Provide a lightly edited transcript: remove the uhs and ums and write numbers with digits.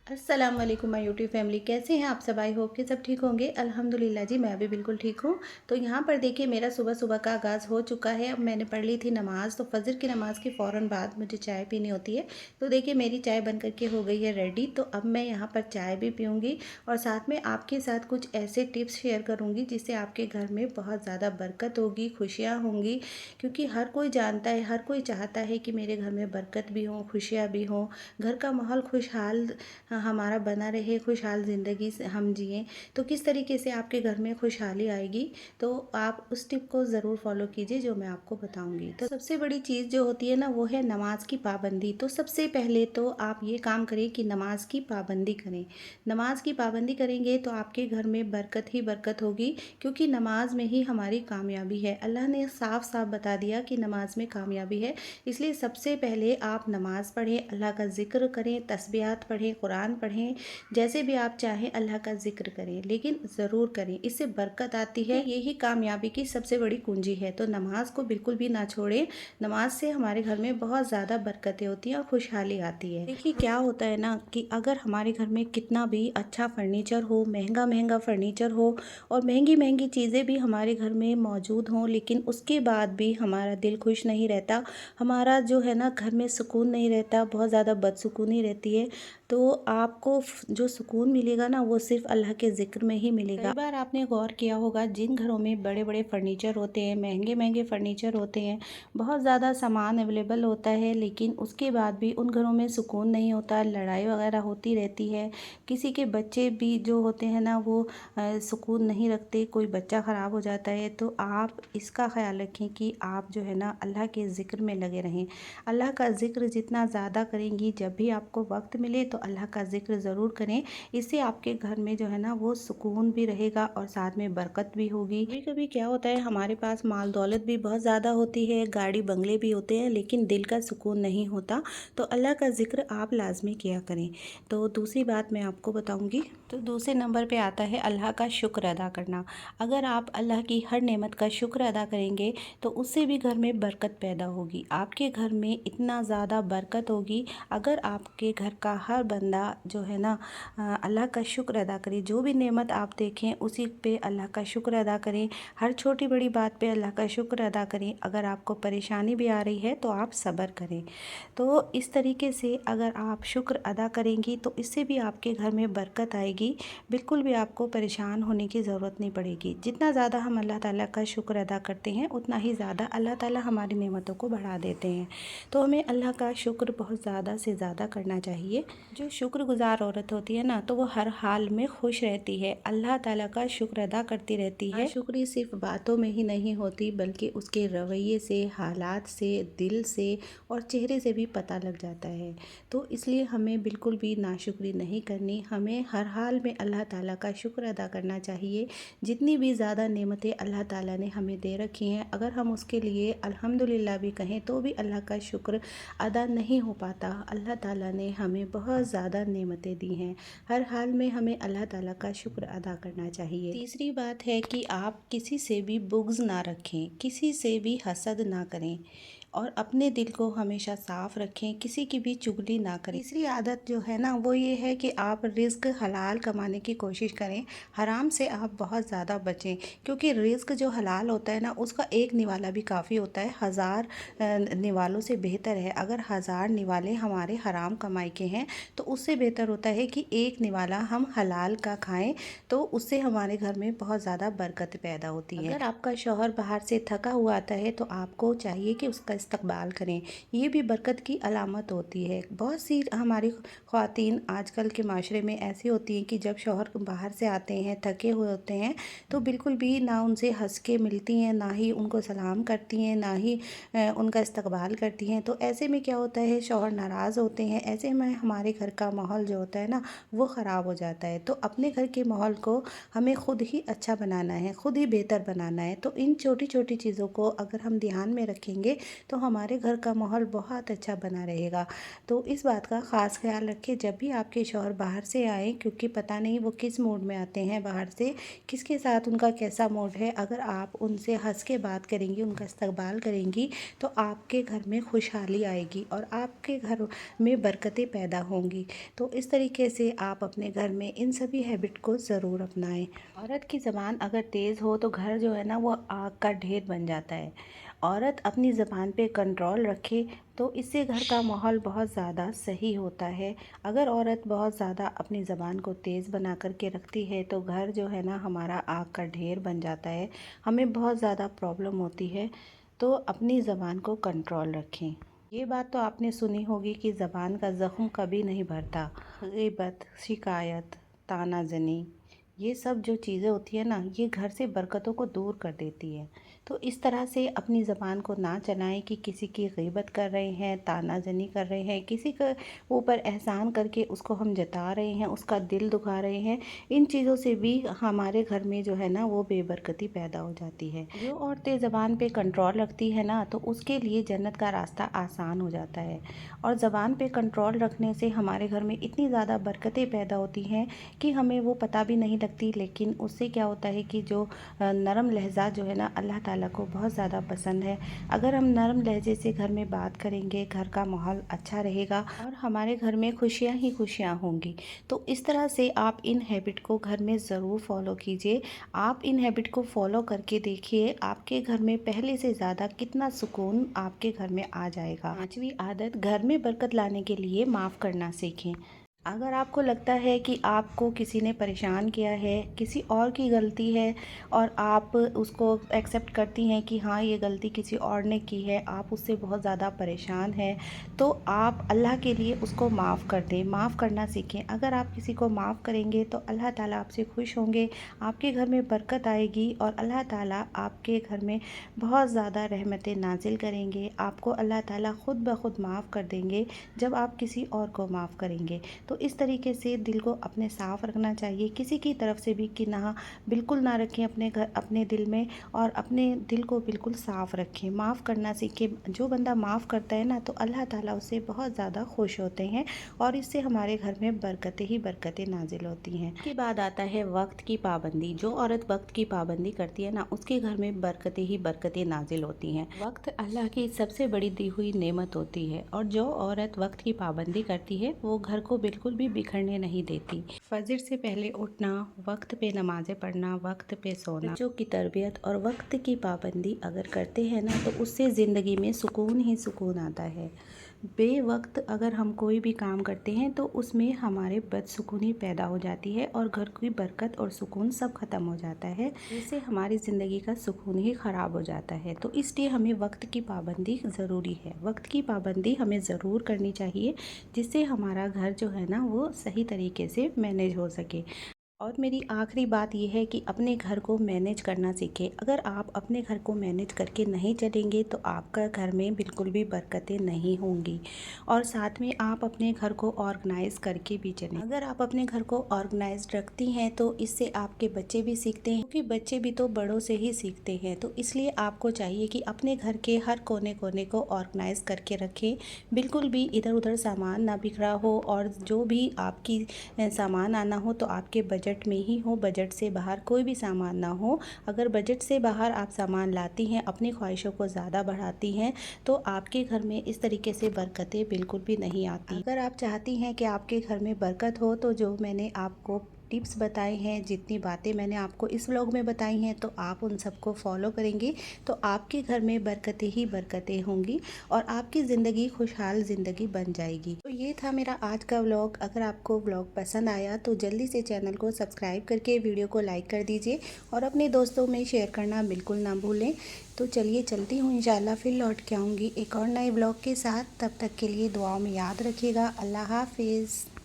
अस्सलाम वालेकुम my YouTube family, कैसे हैं आप सब। आई होप कि सब ठीक होंगे। अल्हम्दुलिल्लाह जी, मैं भी बिल्कुल ठीक हूँ। तो यहाँ पर देखिए मेरा सुबह सुबह का आगाज़ हो चुका है। अब मैंने पढ़ ली थी नमाज़, तो फजर की नमाज़ के फ़ौरन बाद मुझे चाय पीनी होती है। तो देखिए मेरी चाय बन करके हो गई है रेडी। तो अब मैं यहाँ पर चाय भी पीऊँगी और साथ में आपके साथ कुछ ऐसे टिप्स शेयर करूँगी जिससे आपके घर में बहुत ज़्यादा बरकत होगी, खुशियाँ होंगी। क्योंकि हर कोई जानता है, हर कोई चाहता है कि मेरे घर में बरकत भी हो, खुशियाँ भी हों, घर का माहौल खुशहाल हमारा बना रहे, खुशहाल ज़िंदगी से हम जिएँ। तो किस तरीके से आपके घर में खुशहाली आएगी, तो आप उस टिप को ज़रूर फॉलो कीजिए जो मैं आपको बताऊँगी। तो सबसे बड़ी चीज़ जो होती है ना, वो है नमाज़ की पाबंदी। तो सबसे पहले तो आप ये काम करें कि नमाज़ की पाबंदी करें। नमाज़ की पाबंदी करेंगे तो आपके घर में बरकत ही बरकत होगी, क्योंकि नमाज में ही हमारी कामयाबी है। अल्लाह ने साफ-साफ बता दिया कि नमाज में कामयाबी है। इसलिए सबसे पहले आप नमाज़ पढ़ें, अल्लाह का ज़िक्र करें, तस्बीहात पढ़ें, कुरान पढ़ें, जैसे भी आप चाहें अल्लाह का ज़िक्र करें, लेकिन ज़रूर करें, इससे बरकत आती है। यही कामयाबी की सबसे बड़ी कुंजी है। तो नमाज को बिल्कुल भी ना छोड़ें। नमाज से हमारे घर में बहुत ज़्यादा बरकतें होती हैं और खुशहाली आती है। देखिए क्या होता है ना कि अगर हमारे घर में कितना भी अच्छा फर्नीचर हो, महंगा महंगा फर्नीचर हो और महंगी महंगी चीज़ें भी हमारे घर में मौजूद हों, लेकिन उसके बाद भी हमारा दिल खुश नहीं रहता, हमारा जो है ना घर में सुकून नहीं रहता, बहुत ज़्यादा बदसुकूनी रहती है, तो आपको जो सुकून मिलेगा ना, वो सिर्फ अल्लाह के ज़िक्र में ही मिलेगा। कई बार आपने गौर किया होगा, जिन घरों में बड़े बड़े फर्नीचर होते हैं, महंगे महंगे फर्नीचर होते हैं, बहुत ज़्यादा सामान अवेलेबल होता है, लेकिन उसके बाद भी उन घरों में सुकून नहीं होता, लड़ाई वगैरह होती रहती है। किसी के बच्चे भी जो होते हैं ना, वो सुकून नहीं रखते, कोई बच्चा ख़राब हो जाता है। तो आप इसका ख्याल रखें कि आप जो है ना अल्लाह के ज़िक्र में लगे रहें। अल्लाह का ज़िक्र जितना ज़्यादा करेंगी, जब भी आपको वक्त मिले तो अल्लाह का ज़िक्र ज़रूर करें। इससे आपके घर में जो है ना वो सुकून भी रहेगा और साथ में बरकत भी होगी। कभी कभी क्या होता है, हमारे पास माल दौलत भी बहुत ज़्यादा होती है, गाड़ी बंगले भी होते हैं, लेकिन दिल का सुकून नहीं होता। तो अल्लाह का ज़िक्र आप लाजमी किया करें। तो दूसरी बात मैं आपको बताऊँगी, तो दूसरे नंबर पे आता है अल्लाह का शुक्र अदा करना। अगर आप अल्लाह की हर नेमत का शुक्र अदा करेंगे तो उससे भी घर में बरकत पैदा होगी। आपके घर में इतना ज़्यादा बरकत होगी, अगर आपके घर का हर बंदा जो है ना अल्लाह का शुक्र अदा करे। जो भी नेमत आप देखें उसी पे अल्लाह का शुक्र अदा करें, हर छोटी बड़ी बात पे अल्लाह का शुक्र अदा करें। अगर आपको परेशानी भी आ रही है तो आप सब्र करें। तो इस तरीके से अगर आप शुक्र अदा करेंगी तो इससे भी आपके घर में बरकत आएगी। बिल्कुल भी आपको परेशान होने की ज़रूरत नहीं पड़ेगी। जितना ज़्यादा हम अल्लाह ताला का शुक्र अदा करते हैं, उतना ही ज़्यादा अल्लाह ताला हमारी नेमतों को बढ़ा देते हैं। तो हमें अल्लाह का शुक्र बहुत ज़्यादा से ज़्यादा करना चाहिए। जो शुक्रगुज़ार औरत होती है ना, तो वो हर हाल में खुश रहती है, अल्लाह ताला का शुक्र अदा करती रहती है। शुक्र सिर्फ बातों में ही नहीं होती, बल्कि उसके रवैये से, हालात से, दिल से और चेहरे से भी पता लग जाता है। तो इसलिए हमें बिल्कुल भी नाशुक्री नहीं करनी, हमें हर हाल में अल्लाह ताला का शुक्र अदा करना चाहिए। जितनी भी ज़्यादा नेमतें अल्लाह ताला ने हमें दे रखी हैं, अगर हम उसके लिए अल्हम्दुलिल्लाह भी कहें तो भी अल्लाह का शुक्र अदा नहीं हो पाता। अल्लाह ताला ने हमें बहुत ज़्यादा नेमतें दी हैं, हर हाल में हमें अल्लाह ताला का शुक्र अदा करना चाहिए। तीसरी बात है कि आप किसी से भी बुग़्ज़ ना रखें, किसी से भी हसद ना करें और अपने दिल को हमेशा साफ़ रखें, किसी की भी चुगली ना करें। तीसरी आदत जो है ना, वो ये है कि आप रिज़्क हलाल कमाने की कोशिश करें, हराम से आप बहुत ज़्यादा बचें। क्योंकि रिज़्क जो हलाल होता है ना, उसका एक निवाला भी काफ़ी होता है, हज़ार निवालों से बेहतर है। अगर हज़ार निवाले हमारे हराम कमाई के हैं, तो उससे बेहतर होता है कि एक निवाला हम हलाल का खाएं, तो उससे हमारे घर में बहुत ज़्यादा बरकत पैदा होती है। अगर आपका शौहर बाहर से थका हुआ आता है, तो आपको चाहिए कि उसका इस्तकबाल करें, ये भी बरकत की अलामत होती है। बहुत सी हमारी ख़वातीन आजकल के माशरे में ऐसी होती हैं कि जब शौहर बाहर से आते हैं, थके हुए होते हैं, तो बिल्कुल भी ना उनसे हंस के मिलती हैं, ना ही उनको सलाम करती हैं, ना ही उनका इस्तकबाल करती हैं। तो ऐसे में क्या होता है, शौहर नाराज़ होते हैं, ऐसे में हमारे घर का माहौल जो होता है ना, वो ख़राब हो जाता है। तो अपने घर के माहौल को हमें ख़ुद ही अच्छा बनाना है, ख़ुद ही बेहतर बनाना है। तो इन छोटी छोटी चीज़ों को अगर हम ध्यान में रखेंगे तो हमारे घर का माहौल बहुत अच्छा बना रहेगा। तो इस बात का ख़ास ख्याल रखें जब भी आपके शौहर बाहर से आएँ, क्योंकि पता नहीं वो किस मूड में आते हैं बाहर से, किसके साथ उनका कैसा मूड है। अगर आप उनसे हंस के बात करेंगी, उनका इस्तकबाल करेंगी, तो आपके घर में खुशहाली आएगी और आपके घर में बरकतें पैदा होंगी। तो इस तरीके से आप अपने घर में इन सभी हैबिट को ज़रूर अपनाएं। औरत की ज़बान अगर तेज़ हो तो घर जो है ना वो आग का ढेर बन जाता है। औरत अपनी ज़बान पे कंट्रोल रखे तो इससे घर का माहौल बहुत ज़्यादा सही होता है। अगर औरत बहुत ज़्यादा अपनी ज़बान को तेज़ बना कर के रखती है तो घर जो है ना हमारा आग का ढेर बन जाता है, हमें बहुत ज़्यादा प्रॉब्लम होती है। तो अपनी ज़बान को कंट्रोल रखें। ये बात तो आपने सुनी होगी कि ज़बान का ज़ख्म कभी नहीं भरता। ग़ीबत, शिकायत, तानाज़नी, ये सब जो चीज़ें होती है ना, ये घर से बरकतों को दूर कर देती है। तो इस तरह से अपनी ज़बान को ना चलाएं कि किसी की ग़ीबत कर रहे हैं, तानाज़नी कर रहे हैं, किसी के ऊपर एहसान करके उसको हम जता रहे हैं, उसका दिल दुखा रहे हैं। इन चीज़ों से भी हमारे घर में जो है ना वो बेबरकती पैदा हो जाती है। जो औरतें ज़बान पे कंट्रोल रखती है ना, तो उसके लिए जन्नत का रास्ता आसान हो जाता है। और ज़बान पे कंट्रोल रखने से हमारे घर में इतनी ज़्यादा बरकतें पैदा होती हैं कि हमें वो पता भी नहीं लगती। लेकिन उससे क्या होता है कि जो नरम लहजा जो है ना अल्लाह ताला को बहुत ज़्यादा पसंद है। अगर हम नरम लहजे से घर में बात करेंगे, घर का माहौल अच्छा रहेगा और हमारे घर में खुशियाँ ही खुशियाँ होंगी। तो इस तरह से आप इन हैबिट को घर में ज़रूर फॉलो कीजिए। आप इन हैबिट को फॉलो करके देखिए आपके घर में पहले से ज़्यादा कितना सुकून आपके घर में आ जाएगा। 5वीं आदत, घर में बरकत लाने के लिए माफ़ करना सीखें। अगर आपको लगता है कि आपको किसी ने परेशान किया है, किसी और की गलती है और आप उसको एक्सेप्ट करती हैं कि हाँ ये गलती किसी और ने की है, आप उससे बहुत ज़्यादा परेशान हैं, तो आप अल्लाह के लिए उसको माफ़ कर दें, माफ़ करना सीखें। अगर आप किसी को माफ़ करेंगे तो अल्लाह ताला आपसे खुश होंगे, आपके घर में बरकत आएगी और अल्लाह ताला आपके घर में बहुत ज़्यादा रहमतें नाजिल करेंगे। आपको अल्लाह ताला ख़ुद ब खुद माफ़ कर देंगे जब आप किसी और को माफ़ करेंगे। तो इस तरीके से दिल को अपने साफ़ रखना चाहिए, किसी की तरफ से भी किनाह बिल्कुल ना रखें अपने दिल में, और अपने दिल को बिल्कुल साफ़ रखें। माफ़ करना सीखें। जो बंदा माफ़ करता है ना तो अल्लाह ताला उससे बहुत ज़्यादा खुश होते हैं और इससे हमारे घर में बरकतें ही बरकतें नाजिल होती हैं। उसके बाद आता है वक्त की पाबंदी। जो औरत वक्त की पाबंदी करती है ना, उसके घर में बरकतें ही बरकतें नाजिल होती हैं। वक्त अल्लाह की सबसे बड़ी दी हुई नेमत होती है और जो औरत वक्त की पाबंदी करती है वो घर को बिल्कुल भी बिखरने नहीं देती। फजर से पहले उठना, वक्त पे नमाज़ें पढ़ना, वक्त पे सोना, बच्चों की तरबियत और वक्त की पाबंदी अगर करते हैं ना तो उससे ज़िंदगी में सुकून ही सुकून आता है। बेवक्त अगर हम कोई भी काम करते हैं तो उसमें हमारे बदसुकूनी पैदा हो जाती है और घर की बरकत और सुकून सब ख़त्म हो जाता है, जिससे हमारी ज़िंदगी का सुकून ही ख़राब हो जाता है। तो इसलिए हमें वक्त की पाबंदी ज़रूरी है। वक्त की पाबंदी हमें ज़रूर करनी चाहिए, जिससे हमारा घर जो है ना वो सही तरीके से मैनेज हो सके। और मेरी आखिरी बात ये है कि अपने घर को मैनेज करना सीखें। अगर आप अपने घर को मैनेज करके नहीं चलेंगे तो आपका घर में बिल्कुल भी बरकतें नहीं होंगी। और साथ में आप अपने घर को ऑर्गेनाइज़ करके भी चलें। अगर आप अपने घर को ऑर्गेनाइज्ड रखती हैं तो इससे आपके बच्चे भी सीखते हैं, क्योंकि बच्चे भी तो बड़ों से ही सीखते हैं। तो इसलिए आपको चाहिए कि अपने घर के हर कोने कोने को ऑर्गेनाइज़ करके रखें, बिल्कुल भी इधर उधर सामान ना बिखरा हो, और जो भी आपकी सामान आना हो तो आपके बजट में ही हो, बजट से बाहर कोई भी सामान ना हो। अगर बजट से बाहर आप सामान लाती हैं, अपनी ख्वाहिशों को ज़्यादा बढ़ाती हैं, तो आपके घर में इस तरीके से बरकतें बिल्कुल भी नहीं आती। अगर आप चाहती हैं कि आपके घर में बरकत हो तो जो मैंने आपको टिप्स बताए हैं, जितनी बातें मैंने आपको इस व्लॉग में बताई हैं, तो आप उन सबको फॉलो करेंगे तो आपके घर में बरकतें ही बरकतें होंगी और आपकी ज़िंदगी खुशहाल ज़िंदगी बन जाएगी। तो ये था मेरा आज का व्लॉग। अगर आपको व्लॉग पसंद आया तो जल्दी से चैनल को सब्सक्राइब करके वीडियो को लाइक कर दीजिए और अपने दोस्तों में शेयर करना बिल्कुल ना भूलें। तो चलिए चलती हूँ, इंशाल्लाह फिर लौट के आऊँगी एक और नए व्लॉग के साथ। तब तक के लिए दुआओं में याद रखिएगा। अल्लाह हाफिज़।